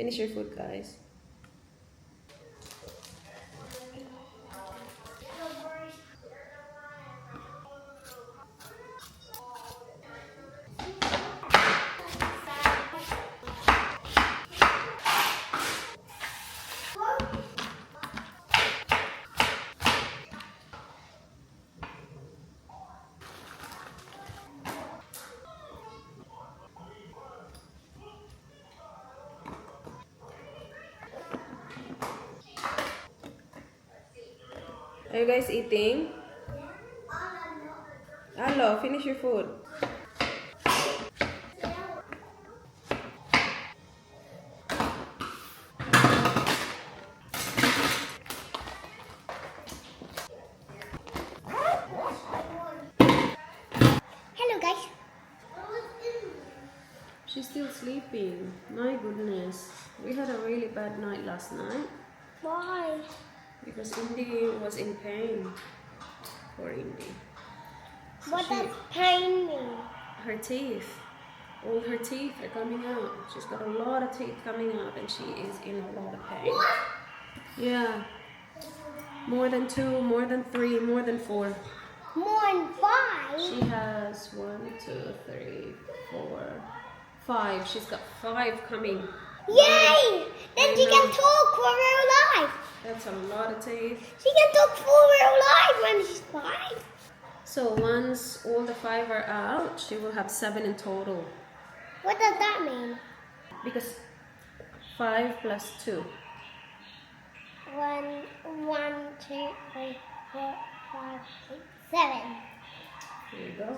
Finish your food, guys. Are you guys eating? Hello, finish your food. Hello guys. She's still sleeping. My goodness. We had a really bad night last night. Why? Because Indy was in pain. Poor Indy. What does pain mean? Her teeth. All her teeth are coming out. She's got a lot of teeth coming out and she is in a lot of pain. What? Yeah. More than 2, more than 3, more than 4. More than 5? She has 1, 2, 3, 4, 5. She's got 5 coming. Yay! Then she can talk for real life. That's a lot of teeth. She can talk for real life when she's 5. So once all the 5 are out, she will have 7 in total. What does that mean? Because 5 plus 2. 1, 2, 3, 4, 5, 6, 7. There you go.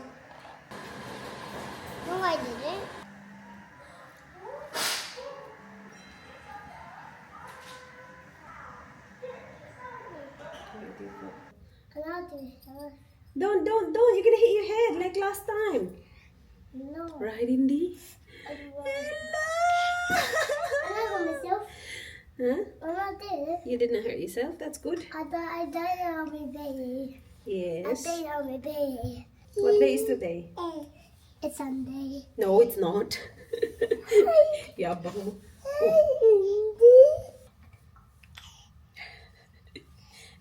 No, I didn't. Don't. You're gonna hit your head like last time. No. Right, Indy? I Hello. got myself. Huh? I'm not there. You didn't hurt yourself. That's good. I died on my baby. Yes. I died on my baby. What day is today? It's Sunday. No, it's not. Yabang.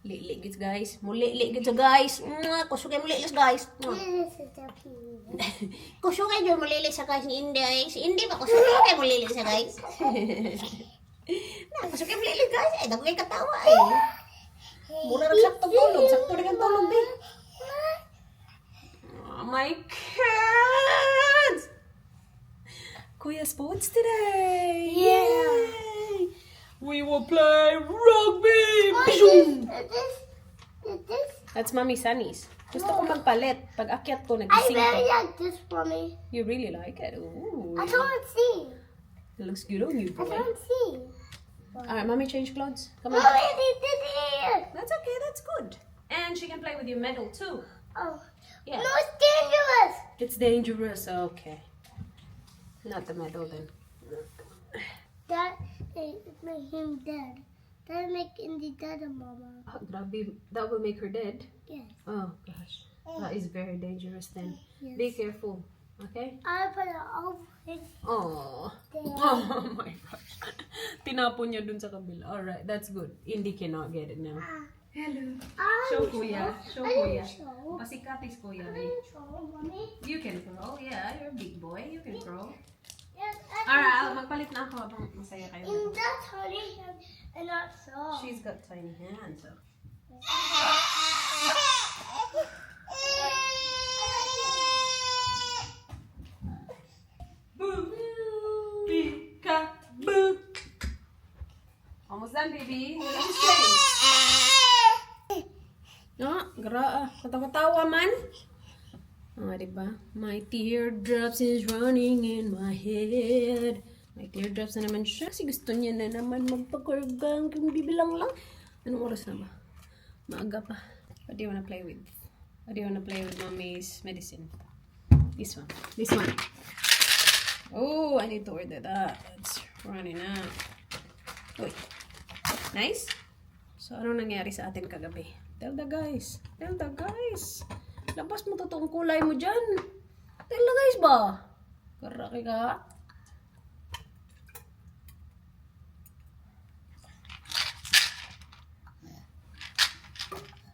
Liligit guys. Muliligit guys. Kusukay mulilis guys. Kusukay dyan mulilis sa guys ni Indy. Si Indy ba kusukay mulilis sa guys? Kusukay mulilis guys. Ay, dagay katawa eh. Mura rin saktong tulog. Sakto rin ang tulog eh. Oh my kids! Kuya sports today! Yeah. Yay! We will play rugby! This? That's Mommy Sunny's. Gusto ko magpalit. Pag akyat ko, I nagising really ko. like this, mommy. You really like it? Ooh. I can't see. It looks good on you, I boy. can't see. Alright, Mommy, change clothes. Come on. Mommy, this is here. That's okay, that's good. And she can play with your medal too. Oh. Yeah. No, it's dangerous. It's dangerous. Okay. Not the medal then. That make him dead. That make Indy dead, mama. Oh, grabe. That will make her dead. Yes. Oh gosh. That is very dangerous then. Yes. Be careful. Okay? I put it over Oh. there. Oh my gosh. Tinapon niya dun sa kabila. Alright, that's good. Indy cannot get it now. Hello. Show kuya. Show kuya. Pasikatis kuya. Mommy. You can throw. Yeah, you're a big boy. You can throw. Yes, Alright, magpalit na ako habang masaya kayo. in that honey and not so. She's got tiny hands. So. Boo! Peek-a-boo! Almost done, baby. Let's play. Ah, gra katawa-tawa man. Ah, diba? My teardrops is running in my head. May teardrops na naman siya. Kasi gusto niya na naman magpakurgang kung bibilang lang. Anong oras na ba? Maaga pa. What do you wanna play with? What do you wanna play with mommy's medicine? This one. This one. Oh, I need to order that. It's running out. Uy. Nice? So, ano nangyari sa atin kagabi? Tell the guys. Tell the guys. Labas mo totoong kulay mo dyan. Tell the guys ba? Karaki ka.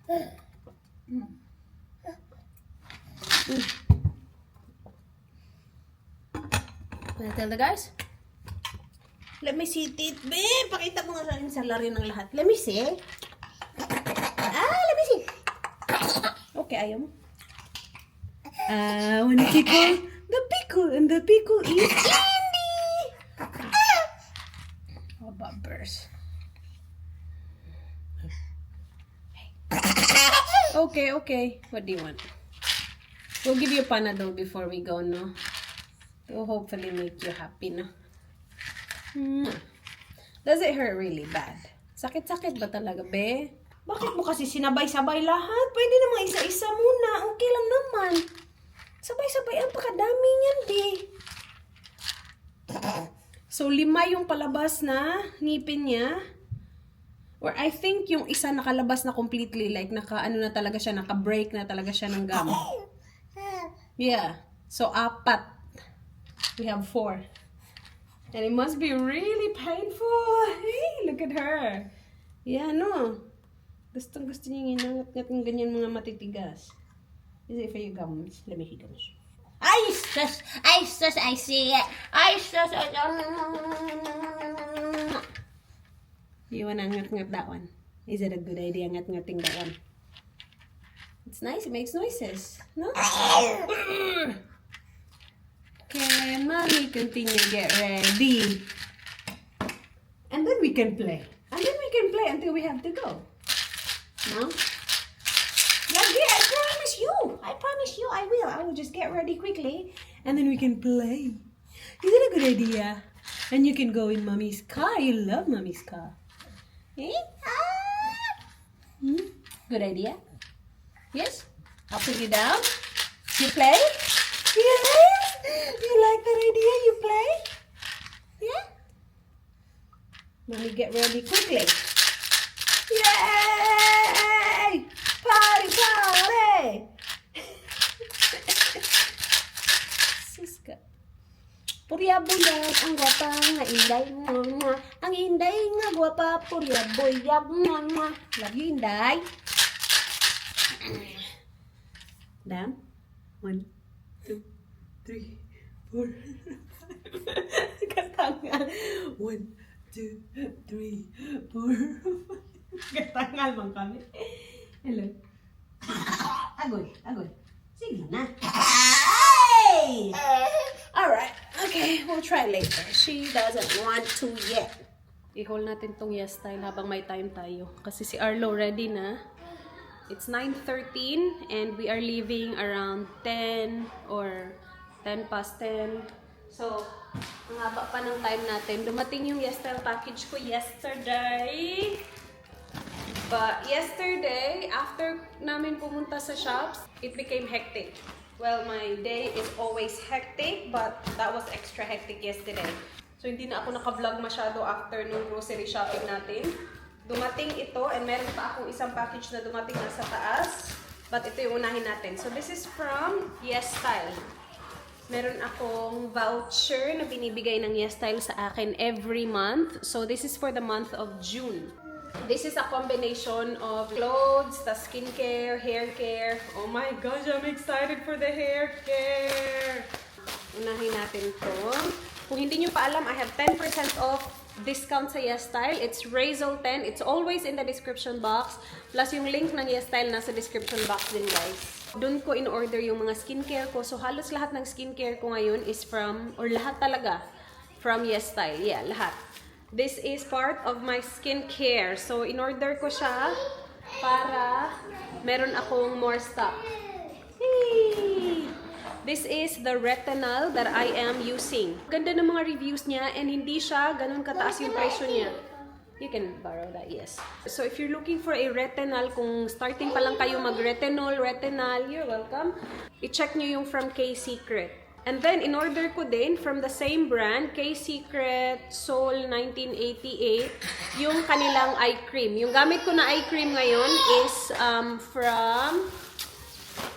Wanna tell the guys? Let me see it, babe. Pakita mo nga sa akin sa lari ng lahat. Let me see. Let me see. Okay, ayaw mo. I wanna tickle the pickle, and the pickle is Andy. Oh, bumpers. Okay, okay. What do you want? We'll give you Panadol before we go, no? To hopefully make you happy, no? Does it hurt really bad? Sakit-sakit ba talaga, be? Bakit mo kasi sinabay-sabay lahat? Pwede namang isa-isa muna. Okay lang naman. Sabay-sabay ang pakadami niyan, be. So, 5 yung palabas na ngipin niya. Or I think yung isa nakalabas na completely, like naka-ano na talaga siya, naka-break na talaga siya ng gum. Yeah. So, 4. We have 4. And it must be really painful. Hey, look at her. Yeah, no. Gusto niya inangat-ngat ng ganyan mga matitigas. Is it for your gums? Let me see gums. I see it. You wanna ngat-ngat that one? Is it a good idea ngat-ngating that one? It's nice. It makes noises. No? Okay, mommy, continue. Get ready. And then we can play. And then we can play until we have to go. No? Lagi, I promise you. I will. I will just get ready quickly. And then we can play. Is it a good idea? And you can go in mommy's car. You love mommy's car. Eh? Good idea? Yes? I'll put you down. You play? Yes? You like that idea? You play? Yeah? Mommy, get ready quickly. Yay! Party! Siska. Purya-buyag, ang gwapa nga inday nga. Ang inday nga gwapa, purya-buyag nga. Love you, Inday. Damn. 1, 2, 3, 4. Katangal. 1, 2, 3, 4. Katangal man kami. Hello. Agoy. Sige na. Hey! Alright. Okay, we'll try later. She doesn't want to yet. I-hold natin tong yes style habang may time tayo. Kasi si Arlo ready na. It's 9:13 and we are leaving around 10 or 10 past 10. So, ang haba pa ng time natin. Dumating yung yes style package ko yesterday. But yesterday, after namin pumunta sa shops, it became hectic. Well, my day is always hectic, but that was extra hectic yesterday. So, hindi na ako naka-vlog masyado after nung grocery shopping natin. Dumating ito, and meron pa akong isang package na dumating na sa taas. But ito yung unahin natin. So, this is from Yes Style. Meron akong voucher na binibigay ng Yes Style sa akin every month. So, this is for the month of June. This is a combination of clothes, the skincare, hair care. Oh my gosh, I'm excited for the hair care. Unahin natin to. Kung hindi nyo pa alam, I have 10% off discount sa Yes Style. It's Razor 10. It's always in the description box. Plus yung link ng Yes Style nasa description box din, guys. Doon ko in-order yung mga skincare ko. So halos lahat ng skincare ko ngayon is from, or lahat talaga, from Yes Style. Yeah, lahat. This is part of my skincare. So, in-order ko siya para meron akong more stock. Hey! This is the retinol that I am using. Ganda ng mga reviews niya and hindi siya ganun kataas yung presyo niya. You can borrow that, yes. So, if you're looking for a retinol, kung starting pa lang kayo mag-retinol, you're welcome. I-check nyo yung from K-Secret. And then, in-order ko din from the same brand, K-Secret Soul 1988, yung kanilang eye cream. Yung gamit ko na eye cream ngayon is from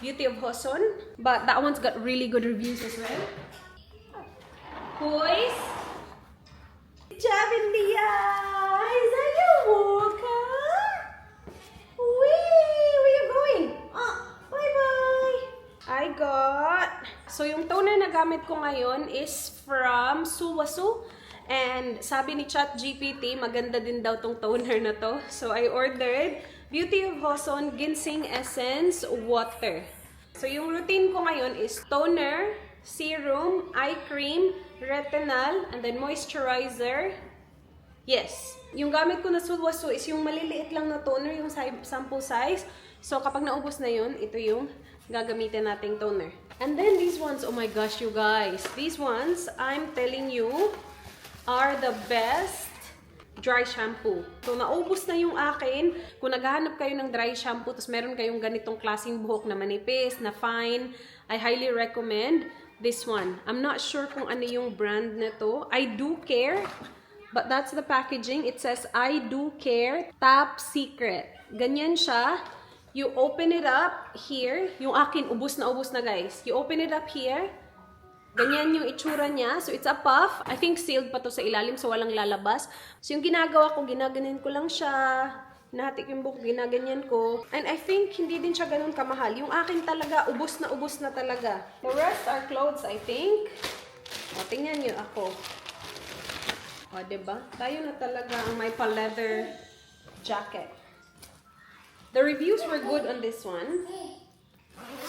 Beauty of Hoson. But that one's got really good reviews as well. Boys! Javindia! Is that your walker? Wee! So, yung toner na gamit ko ngayon is from Sulwhasoo. And sabi ni ChatGPT, maganda din daw tong toner na to. So, I ordered Beauty of Joseon Ginseng Essence Water. So, yung routine ko ngayon is toner, serum, eye cream, retinol, and then moisturizer. Yes. Yung gamit ko na Sulwhasoo is yung maliliit lang na toner, yung sample size. So, kapag naubos na yun, ito yung gagamitin nating toner. And then these ones, oh my gosh, you guys. These ones, I'm telling you, are the best dry shampoo. So, naubos na yung akin. Kung naghahanap kayo ng dry shampoo, tapos meron kayong ganitong klaseng buhok na manipis, na fine, I highly recommend this one. I'm not sure kung ano yung brand nito. I Do Care, but that's the packaging. It says, I Do Care Top Secret. Ganyan siya. You open it up here. Yung akin, ubos na guys. You open it up here. Ganyan yung itsura niya. So, it's a puff. I think sealed pa to sa ilalim, so walang lalabas. So, yung ginagawa ko, ginaganyan ko lang siya. Nahatik yung buhok, ginaganyan ko. And I think, hindi din siya ganun kamahal. Yung akin talaga, ubos na talaga. The rest are clothes, I think. O, tingnan nyo ako. O, diba? Tayo na talaga ang may pa-leather jacket. The reviews were good on this one.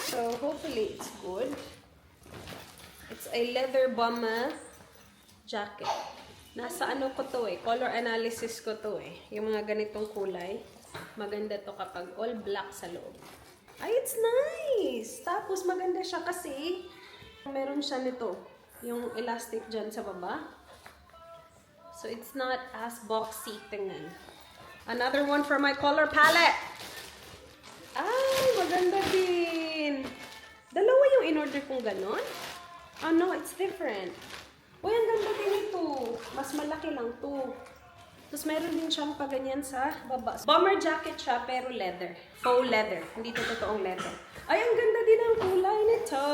So, hopefully, it's good. It's a leather bomber jacket. Nasa ano ko to eh, color analysis ko to eh. Yung mga ganitong kulay. Maganda to kapag all black sa loob. Ay, it's nice! Tapos maganda siya kasi meron siya nito. Yung elastic dyan sa baba. So, it's not as boxy. Tingnan. Another one for my color palette. Ay, maganda din. Dalawa yung in-order kong ganon. Oh no, it's different. Uy, ang ganda din ito. Mas malaki lang to. Tapos meron din siyang paganyan sa baba. Bomber jacket siya, pero leather. Faux leather. Hindi to totoong leather. Ay, ang ganda din ang kulay nito.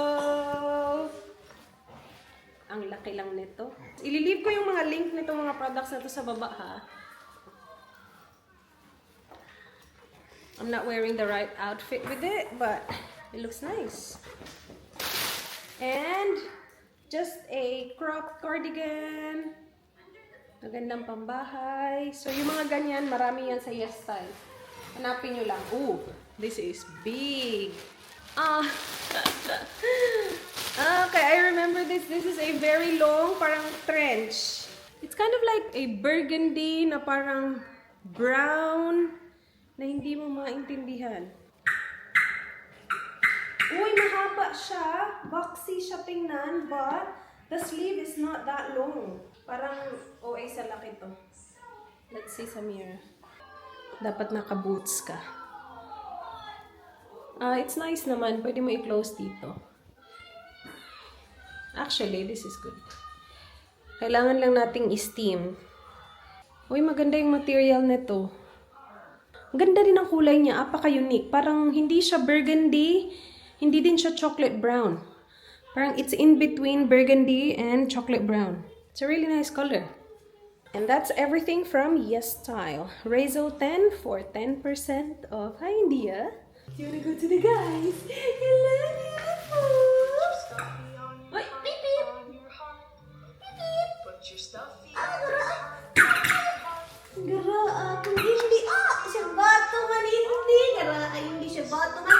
Ang laki lang nito. Ililive ko yung mga link nito mga products na to sa baba ha. I'm not wearing the right outfit with it, but it looks nice. And just a crop cardigan. Magandang pambahay. So, yung mga ganyan, marami yan sa Yes Style. Hanapin nyo lang. Ooh, this is big. Okay, I remember this. This is a very long, parang trench. It's kind of like a burgundy na parang brown na hindi mo maintindihan. Uy, mahaba siya. Boxy siya tingnan, but the sleeve is not that long. Parang OA sa laki to. Let's see sa mirror. Dapat naka-boots ka. It's nice naman. Pwede mo i-close dito. Actually, this is good. Kailangan lang nating i-steam. Uy, maganda yung material nito. Ganda din ang kulay niya. Apaka-unique. Parang hindi siya burgundy. Hindi din siya chocolate brown. Parang it's in between burgundy and chocolate brown. It's a really nice color. And that's everything from Yes Style. Rezo 10 for 10% off. Hi, India. You wanna go to the guys? Hello, beautiful. Wait, beep, beep. Beep, beep. Gara, kung hindi, siya bato man hindi. Gara, hindi siya bato man.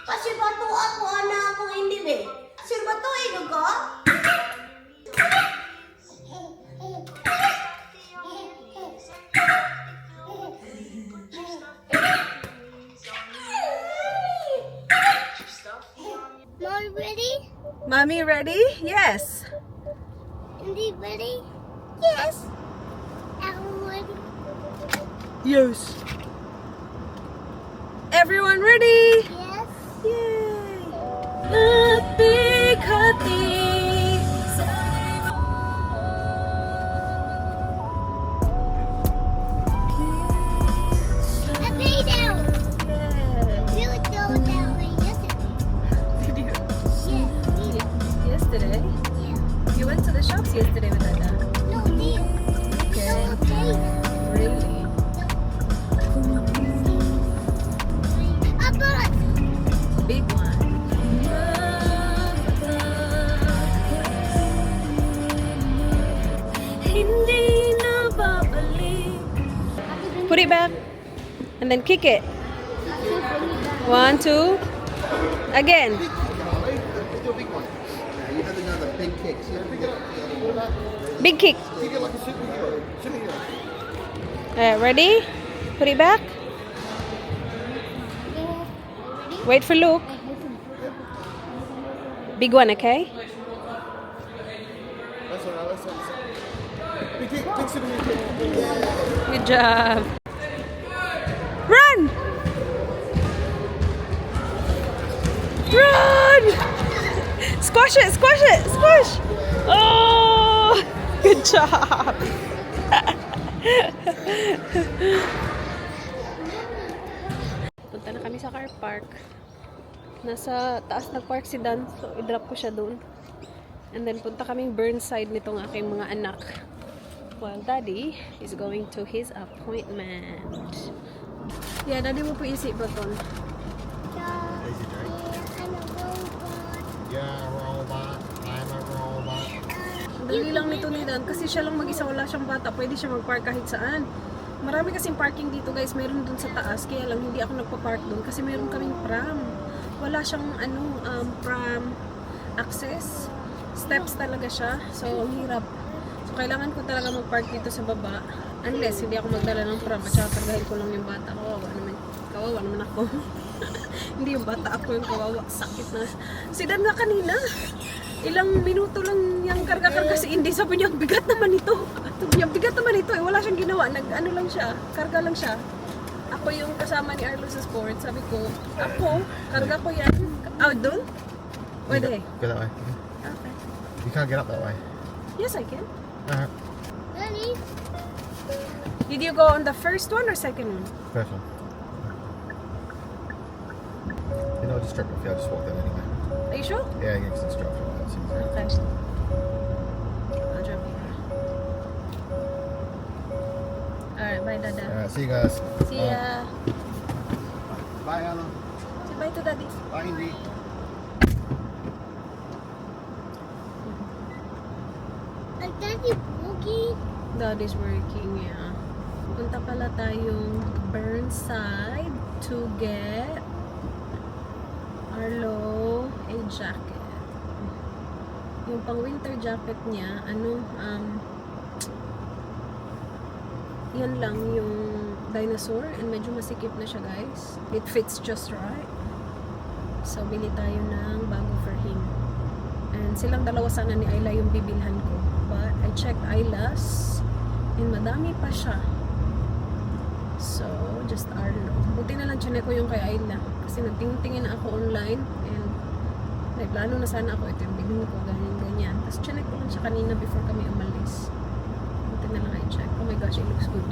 Kasi bato ako, anak ako hindi, be. Sir bato, ka? Mommy ready? Mommy ready? Yes. Indy ready? Yes. Everyone. Yes. Everyone ready? Yes. Yay! Happy cutting. I lay down. You would go that way yesterday. Yeah. Yesterday? Yeah. You went to the shops yesterday with Dada. No, deal. Okay. No, okay. Really? I bought Big one. Put it back. And then kick it. 1, 2. Again. Do a big one. You had another big kick. See if you get the other one. Big kick. You get like a superhero. Superhero. Alright, ready? Put it back. Wait for Luke. Big one, okay? That's alright. That's alright. Big kick. Big superhero kick. Good job. Run! Run! Squash it, squash it, squash! Oh! Good job! Punta na kami sa car park. Nasa taas nag-park si Dan, so i-drop ko siya doon. And then punta kaming Burnside nitong aking mga anak. While Daddy is going to his appointment. Yeah, Daddy mo po isi baton. Daisy J. Yeah, robot. I'm a robot. Ang dali lang nito ni Dan kasi siya lang mag-isa, wala siyang bata. Pwede siya mag-park kahit saan. Marami kasing parking dito guys, meron dun sa taas. Kaya lang hindi ako nagpa-park dun kasi meron kaming pram. Wala siyang pram access. Steps talaga siya. So, ang hirap. So, kailangan ko talaga mag-park dito sa baba. Unless, hindi ako magdala ng pram at saka kargahin ko lang yung bata. Kawawa naman ako. Hindi yung bata ako yung kawawa. Sakit na. Si Dan nga kanina. Ilang minuto lang yung karga-karga si Indy. Sabi niya, bigat naman ito. Sabi niya, bigat naman ito. Wala siyang ginawa. Nag-ano lang siya. Karga lang siya. Ako yung kasama ni Arlo sa sport. Sabi ko, ako, karga ko yan. Out doon? Pwede. Go that way. Okay. You can't get up that way. Yes, I can. Alright. Daddy, Did you go on the first one or second one? First one. You know, I'll just drop off. Yeah, I'll just walk there anyway. Are you sure? Yeah, because it's dropped. That's easy. Okay. I'll drop you. Alright, bye, Dada. Alright, see you guys. See ya. Bye, Anna. Say bye to Daddy. Bye, Indy. Daddy Boogie. Daddy's working, yeah. Punta pala tayong Burnside to get Arlo a jacket. Yung pang winter jacket niya, yan lang yung dinosaur and medyo masikip na siya guys. It fits just right. So, bili tayo ng bago for him. And silang dalawa sana ni Ayla yung bibilhan ko. But I checked Ayla's and madami pa siya. So, just Arlo. Buti na lang chinek ko yung kay Ayla. Kasi nagtingin-tingin na ako online and may plano na sana ako ito yung bilhin ko, ganyan-ganyan. Tapos chinek ko lang siya kanina before kami umalis. Buti na lang I-check. Oh my gosh, it looks good.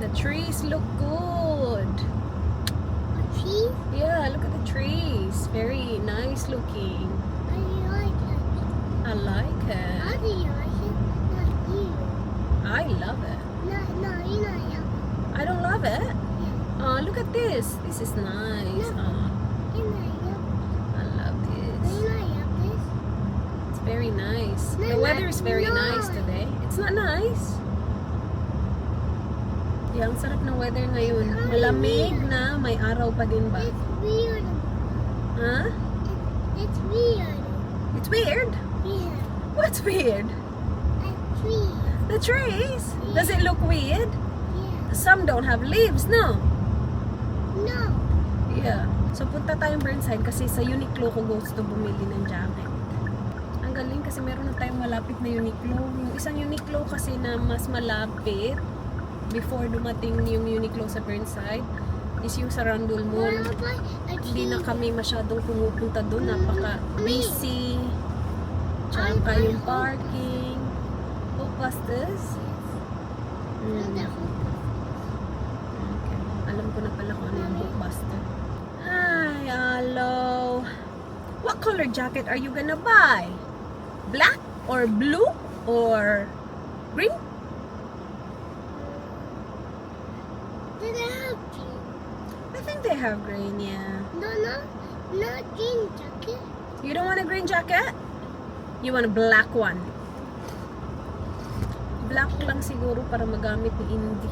The trees look good. Cheese? Yeah, look at the trees. Very nice looking. I like it. I like it. Daddy likes it. Not you. I love it. No, you know you. I don't love it. Oh, look at this. This is nice. Oh, You know you. I love You this. know you. This. It's very nice. No, The weather is very no. nice today. It's not nice. Yeah, ang sarap ng weather ngayon. Malamig na, may araw pa din ba? It's weird. Huh? It's weird. It's weird. Yeah. What's weird? A tree. The trees. Does it look weird? Yeah. Some don't have leaves, no? No. Yeah. So, punta tayong Burnside kasi sa Uniqlo ko gusto bumili ng jacket. Ang galing kasi meron na tayong malapit na Uniqlo. Yung isang Uniqlo kasi na mas malapit before dumating yung Uniqlo sa Burnside is yung sa Randall Mall. Wanna buy a Hindi na tree? kami masyadong pumupunta doon. Napaka-busy. Tsaka yung parking. Oh, pastas? Not Okay. Alam ko na pala kung ano yung Blockbuster. Hi, hello. What color jacket are you gonna buy? Black or blue or green? Did I have tree? I think they have green, yeah. No, not green jacket. You don't want a green jacket? You want a black one? Black lang siguro para magamit ni Indy.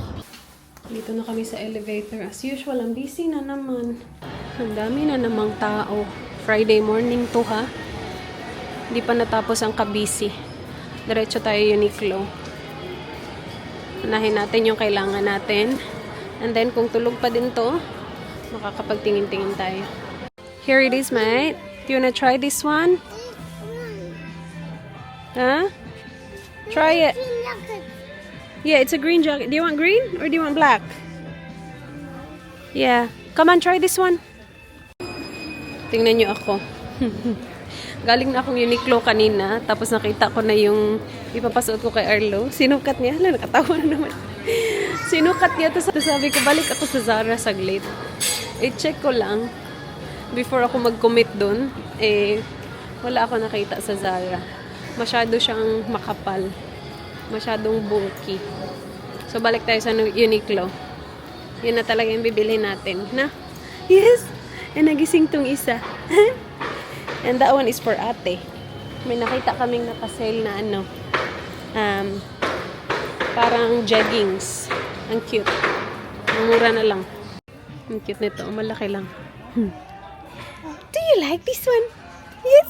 Dito na kami sa elevator. As usual, ang busy na naman. Ang dami na namang tao. Friday morning to ha. Hindi pa natapos ang kabisi. Diretso tayo Uniqlo. Unahin natin yung kailangan natin. And then, kung tulog pa din to, makakapagtingin-tingin tayo. Here it is, mate. Do you wanna try this one? Huh? Try it. Yeah, it's a green jacket. Do you want green or do you want black? Yeah. Come on, try this one. Tingnan nyo ako. Galing na akong Uniqlo kanina. Tapos nakita ko na yung ipapasuot ko kay Arlo. Sinukat niya. Hala, nakatawa na naman. Sinukat niya. Tapos sabi ko, balik ako sa Zara saglit. I-check ko lang. Before ako mag-commit dun, wala ako nakita sa Zara. Masyado siyang makapal. Masyadong bulky. So, balik tayo sa Uniqlo. Yun na talaga yung bibili natin. Na? Yes! Nagising tong isa. And that one is for ate. May nakita kaming napasale na parang jeggings. Ang cute. Ang mura na lang. Ang cute nito. Malaki lang. Do you like this one? Yes!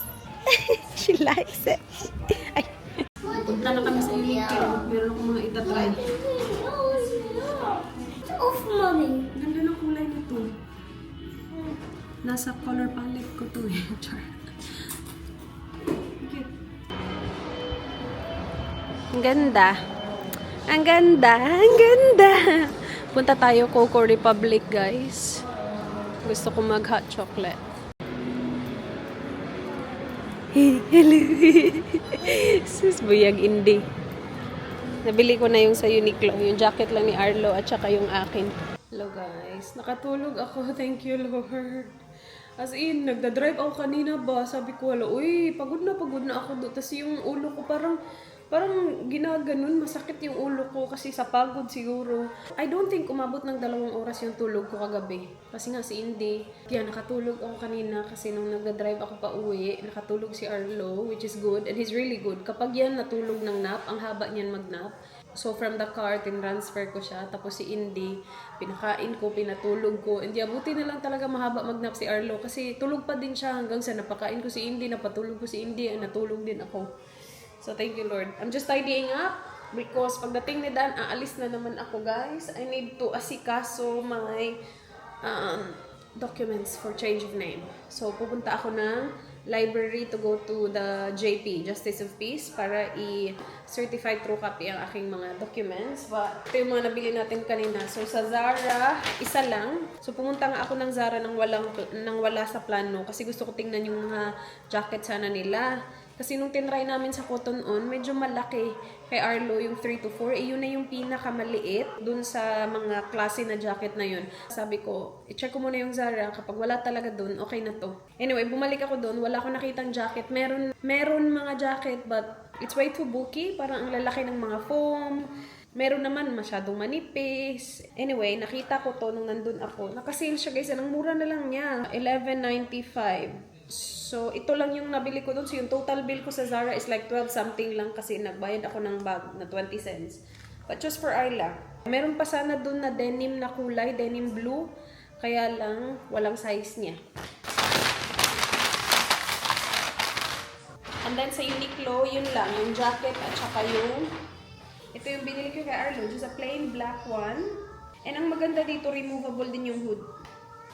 She likes it. Ay. Punta na kami sa Uniqlo. Meron akong mga itatry. Off, mommy. Ganda ng kulay nito. Nasa color palette ko to eh. Char. Cute. Ang ganda. Ang ganda. Ang ganda. Punta tayo Coco Republic, guys. Gusto ko mag hot chocolate. Hello. Sus, buyag hindi. Nabili ko na yung sa Uniqlo. Yung jacket lang ni Arlo at saka yung akin. Hello guys. Nakatulog ako. Thank you Lord. As in, nagda-drive ako kanina ba? Sabi ko, wala, uy, pagod na ako doon. Tapos yung ulo ko parang ginaganon. Masakit yung ulo ko kasi sa pagod siguro. I don't think umabot ng 2 oras yung tulog ko kagabi. Kasi nga si Indy. Kaya nakatulog ako kanina kasi nung nagda-drive ako pa uwi, nakatulog si Arlo, which is good. And he's really good. Kapag yan natulog ng nap, ang haba niyan mag-nap. So from the car, tinransfer ko siya. Tapos si Indy, pinakain ko, pinatulog ko. And yeah, buti na lang talaga mahaba mag-nap si Arlo. Kasi tulog pa din siya hanggang sa napakain ko si Indy, napatulog ko si Indy, at natulog din ako. So thank you Lord. I'm just tidying up because pagdating ni Dan, aalis na naman ako guys. I need to asikaso my documents for change of name. So pupunta ako ng library to go to the JP, Justice of Peace, para i-certify true copy ang aking mga documents. But ito yung mga nabili natin kanina. So sa Zara, isa lang. So pumunta nga ako ng Zara nang wala sa plano kasi gusto ko tingnan yung mga jacket sana nila. Kasi nung tinry namin sa Cotton On, medyo malaki kay Arlo yung 3 to 4. Yun na yung pinakamaliit dun sa mga klase na jacket na yun. Sabi ko, i-check ko muna yung Zara. Kapag wala talaga dun, okay na to. Anyway, bumalik ako dun. Wala akong nakitang jacket. Meron mga jacket, but it's way too bulky. Parang ang lalaki ng mga foam. Meron naman masyadong manipis. Anyway, nakita ko to nung nandun ako. Nakasale siya guys. Anong mura na lang niya. $11.95. So, ito lang yung nabili ko dun. So, yung total bill ko sa Zara is like 12 something lang kasi nagbayad ako ng bag na 20 cents. But just for Arla. Meron pa sana dun na denim na kulay, denim blue. Kaya lang, walang size niya. And then sa Uniqlo, yun lang. Yung jacket at saka yung... Ito yung binili ko kay Arlo. Just a plain black one. And ang maganda dito, removable din yung hood.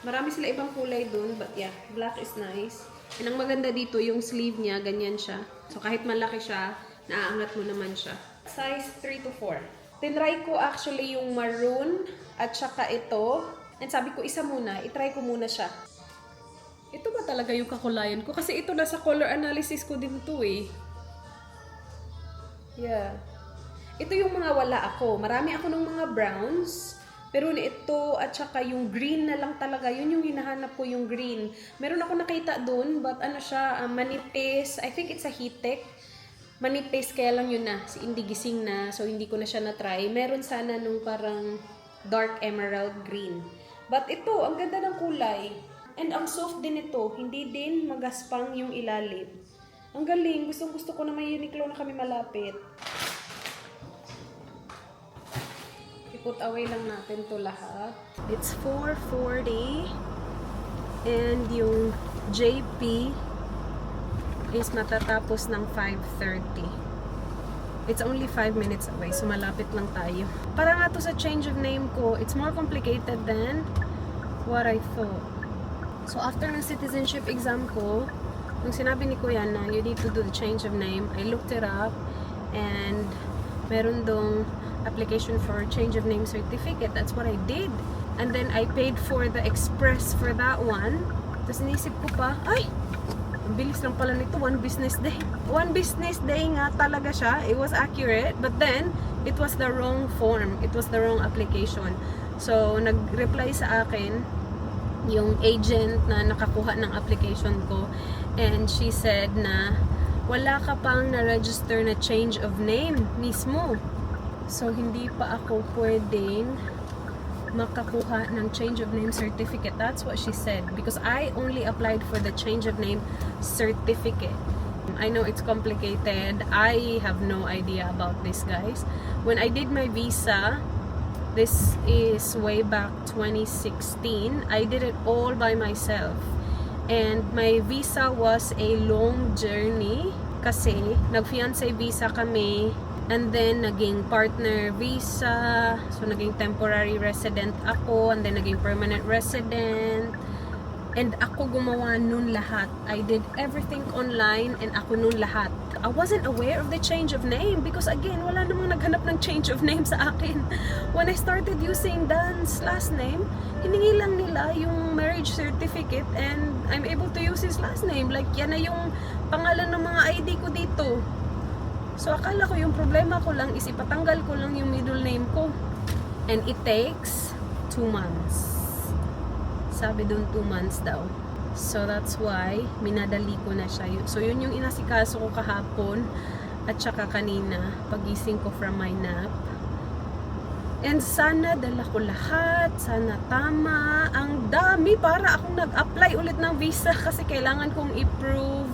Marami sila ibang kulay dun, but yeah, black is nice. And ang maganda dito, yung sleeve niya, ganyan siya. So kahit malaki siya, naaangat mo naman siya. Size 3 to 4. Tinry ko actually yung maroon at saka ito. And sabi ko, isa muna, itry ko muna siya. Ito ba talaga yung kakulayan ko? Kasi ito nasa color analysis ko din to eh. Yeah. Ito yung mga wala ako. Marami ako ng mga browns. Pero ito at saka yung green na lang talaga, yun yung hinahanap ko, yung green. Meron ako nakita dun, but ano siya, manipis. I think it's a heat-tech. Manipis, kaya lang yun na. Si Indy gising na, so hindi ko na siya na-try. Meron sana nung parang dark emerald green. But ito, ang ganda ng kulay. And ang soft din ito, hindi din magaspang yung ilalim. Ang galing, gustong-gusto ko na may Uniqlo na kami malapit. I-put away lang natin to lahat. It's 4:40 and yung JP is matatapos ng 5:30. It's only 5 minutes away, so malapit lang tayo. Para nga to sa change of name ko, it's more complicated than what I thought. So after ng citizenship exam ko, nung sinabi ni Kuya na you need to do the change of name, I looked it up and meron dong application for change of name certificate. That's what I did. And then I paid for the express for that one. Tapos inisip ko pa, ay, ang bilis lang pala nito, 1 business day. 1 business day nga talaga siya. It was accurate, but then it was the wrong form. It was the wrong application. So nag-reply sa akin yung agent na nakakuha ng application ko, and she said na wala ka pang na-register na change of name mismo. So, hindi pa ako pwedeng makakuha ng change of name certificate. That's what she said. Because I only applied for the change of name certificate. I know it's complicated. I have no idea about this, guys. When I did my visa, this is way back 2016. I did it all by myself. And my visa was a long journey kasi nag-fiancé visa kami. And then, naging partner visa. So, naging temporary resident ako. And then, naging permanent resident. And ako gumawa nun lahat. I did everything online and ako nun lahat. I wasn't aware of the change of name because again, wala namang naghanap ng change of name sa akin. When I started using Dan's last name, hiningi lang nila yung marriage certificate and I'm able to use his last name. Like, yan na yung pangalan ng mga ID ko dito. So, akala ko yung problema ko lang is ipatanggal ko lang yung middle name ko. And it takes 2 months. Sabi dun 2 months daw. So, that's why minadali ko na siya. So, yun yung inasikaso ko kahapon at saka kanina pagising ko from my nap. And sana dala ko lahat. Sana tama. Ang dami para akong nag-apply ulit ng visa kasi kailangan kong i-prove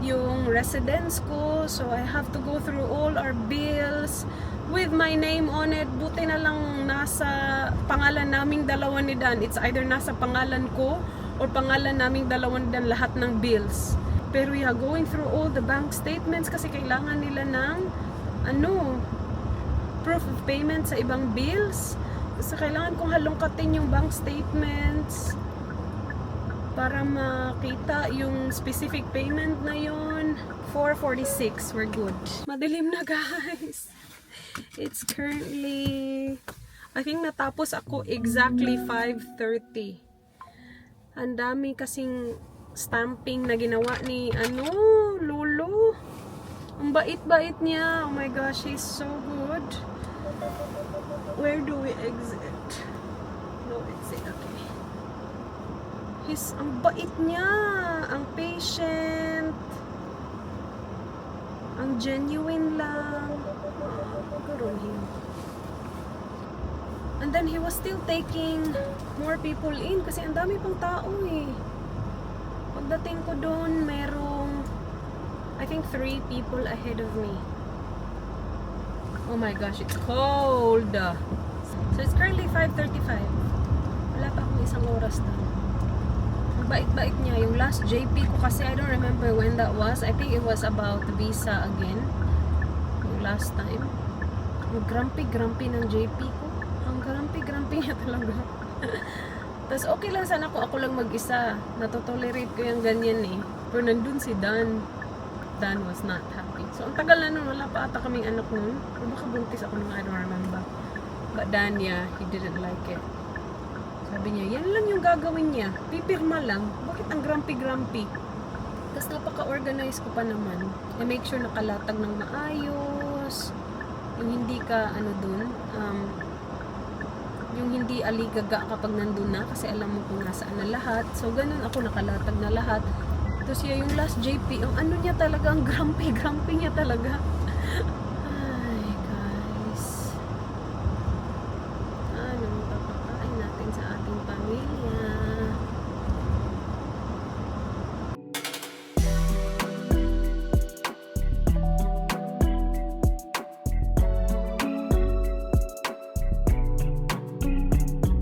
yung residence ko. So, I have to go through all our bills with my name on it. Buti na lang nasa pangalan naming dalawa ni Dan. It's either nasa pangalan ko or pangalan naming dalawa ni Dan lahat ng bills. Pero yeah, going through all the bank statements kasi kailangan nila ng proof of payment sa ibang bills. Kasi kailangan kong halongkatin yung bank statements para makita yung specific payment na yun. 4:46, we're good. Madilim na, guys. It's currently, I think natapos ako exactly 5:30. Ang dami kasing stamping na ginawa ni Lolo. Ang bait-bait niya. Oh my gosh, she's so good. Where do we exit? No exit, okay. Ang bait niya, ang patient, ang genuine lang. Good on him. And then he was still taking more people in kasi ang dami pang tao eh. Pagdating ko doon, merong I think 3 people ahead of me. Oh my gosh, it's cold. So it's currently 5:35. Wala pa akong isang oras doon. Bait-bait niya. Yung last JP ko kasi, I don't remember when that was. I think it was about visa again. Yung last time. Ang grumpy-grumpy ng JP ko. Ang grumpy-grumpy niya talaga. Tapos okay lang sana ako lang mag-isa. Natotolerate ko yung ganyan eh. Pero nandun si Dan. Dan was not happy. So ang tagal na nun. Wala pa ata kaming anak nun. O baka buntis ako nung I don't remember. But Dan, yeah, he didn't like it. Sabi niya, yan lang yung gagawin niya. Pipirma lang. Bakit ang grumpy-grumpy? Tapos napaka-organize ko pa naman. I make sure nakalatag ng maayos. Yung hindi ka, yung hindi aligaga kapag nandun na. Kasi alam mo kung nasaan na lahat. So, ganun ako nakalatag na lahat. Tapos yung last JP, ang niya talaga, ang grumpy-grumpy niya talaga.